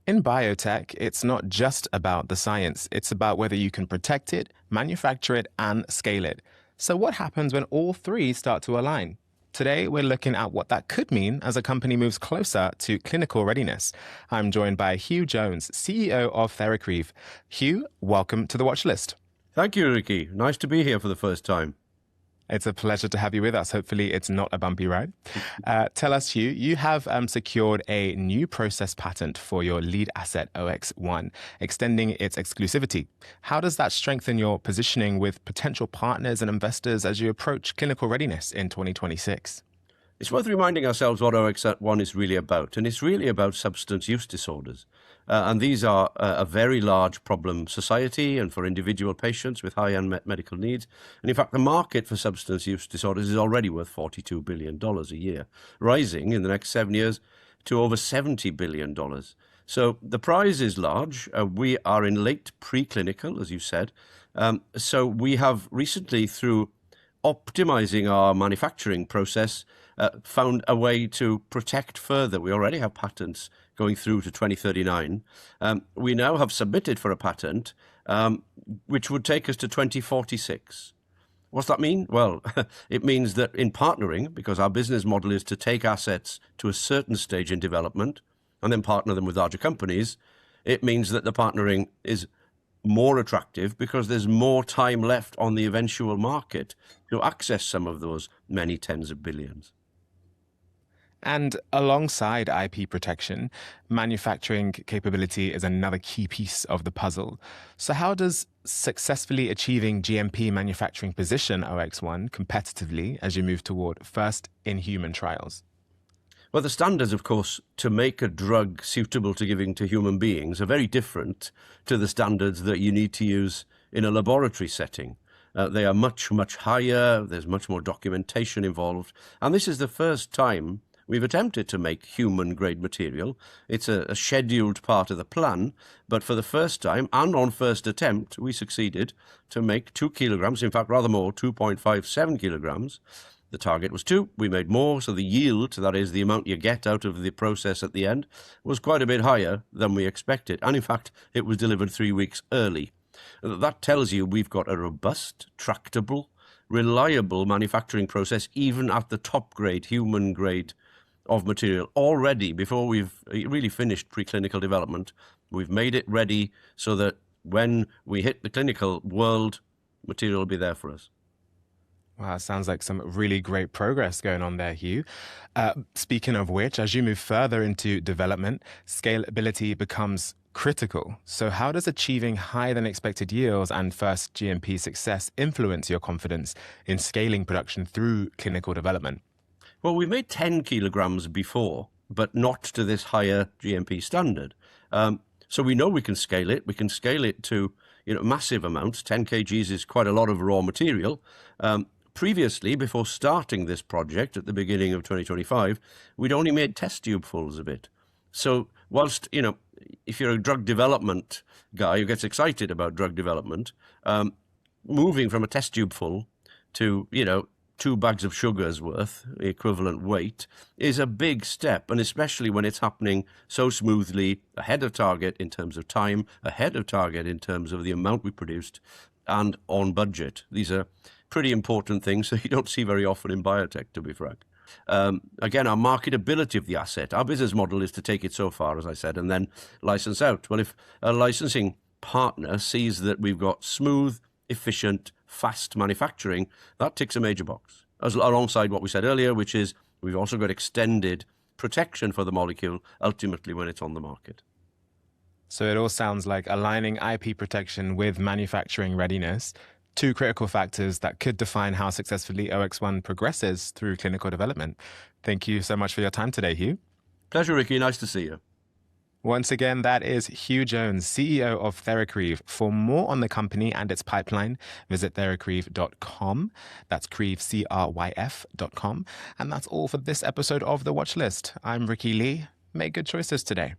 In biotech, it's not just about the science, it's about whether you can protect it, manufacture it, and scale it. So, what happens when all three start to align? Today, we're looking at what that could mean as a company moves closer to clinical readiness. I'm joined by Hugh Jones, CEO of TheraCryf. Hugh, welcome to the watch list. Thank you, Ricky. Nice to be here for the first time. It's a pleasure to have you with us. Hopefully, it's not a bumpy ride. Tell us, Hugh, you have secured a new process patent for your lead asset OX1, extending its exclusivity. How does that strengthen your positioning with potential partners and investors as you approach clinical readiness in 2026? It's worth reminding ourselves what OX1 is really about, and it's really about substance use disorders. And these are a very large problem society and for individual patients with high unmet medical needs. And in fact, the market for substance use disorders is already worth $42 billion a year, rising in the next 7 years to over $70 billion. So the prize is large. We are in late preclinical, as you said. So we have recently, through optimizing our manufacturing process, found a way to protect further. We already have patents going through to 2039. We now have submitted for a patent which would take us to 2046. What's that mean? Well, it means that in partnering, because our business model is to take assets to a certain stage in development and then partner them with larger companies, it means that the partnering is more attractive because there's more time left on the eventual market to access some of those many tens of billions. And alongside IP protection, manufacturing capability is another key piece of the puzzle. So, how does successfully achieving GMP manufacturing position OX1 competitively as you move toward first in human trials? Well, the standards, of course, to make a drug suitable to giving to human beings are very different to the standards that you need to use in a laboratory setting. They are much, much higher. There's much more documentation involved. And this is the first time we've attempted to make human-grade material. It's a scheduled part of the plan, but for the first time, and on first attempt, we succeeded to make 2 kilograms, in fact, rather more, 2.57 kilograms. The target was 2. We made more, so the yield, that is the amount you get out of the process at the end, was quite a bit higher than we expected. And in fact, it was delivered 3 weeks early. That tells you we've got a robust, tractable, reliable manufacturing process, even at the top grade, human grade of material already. Before we've really finished preclinical development, we've made it ready so that when we hit the clinical world, material will be there for us. Wow, sounds like some really great progress going on there, Hugh. Speaking of which, as you move further into development, scalability becomes critical. So how does achieving higher than expected yields and first GMP success influence your confidence in scaling production through clinical development? Well, we made 10 kilograms before, but not to this higher GMP standard. So we know we can scale it. We can scale it to massive amounts. 10 kgs is quite a lot of raw material. Previously, before starting this project at the beginning of 2025, we'd only made test tubefuls of it. So whilst, if you're a drug development guy who gets excited about drug development, moving from a test tube full to, 2 bags of sugar's worth, the equivalent weight, is a big step, and especially when it's happening so smoothly, ahead of target in terms of time, ahead of target in terms of the amount we produced, and on budget. These are pretty important things that you don't see very often in biotech, to be frank. Again, our marketability of the asset, our business model is to take it so far, as I said, and then license out. Well, if a licensing partner sees that we've got smooth, efficient, fast manufacturing, that ticks a major box, alongside what we said earlier, which is we've also got extended protection for the molecule, ultimately when it's on the market. So it all sounds like aligning IP protection with manufacturing readiness, 2 critical factors that could define how successfully OX1 progresses through clinical development. Thank you so much for your time today, Hugh. Pleasure, Ricky. Nice to see you. Once again, that is Hugh Jones, CEO of TheraCryf. For more on the company and its pipeline, visit TheraCryf.com. That's Kryf, CRYF.com. And that's all for this episode of The Watch List. I'm Ricky Lee. Make good choices today.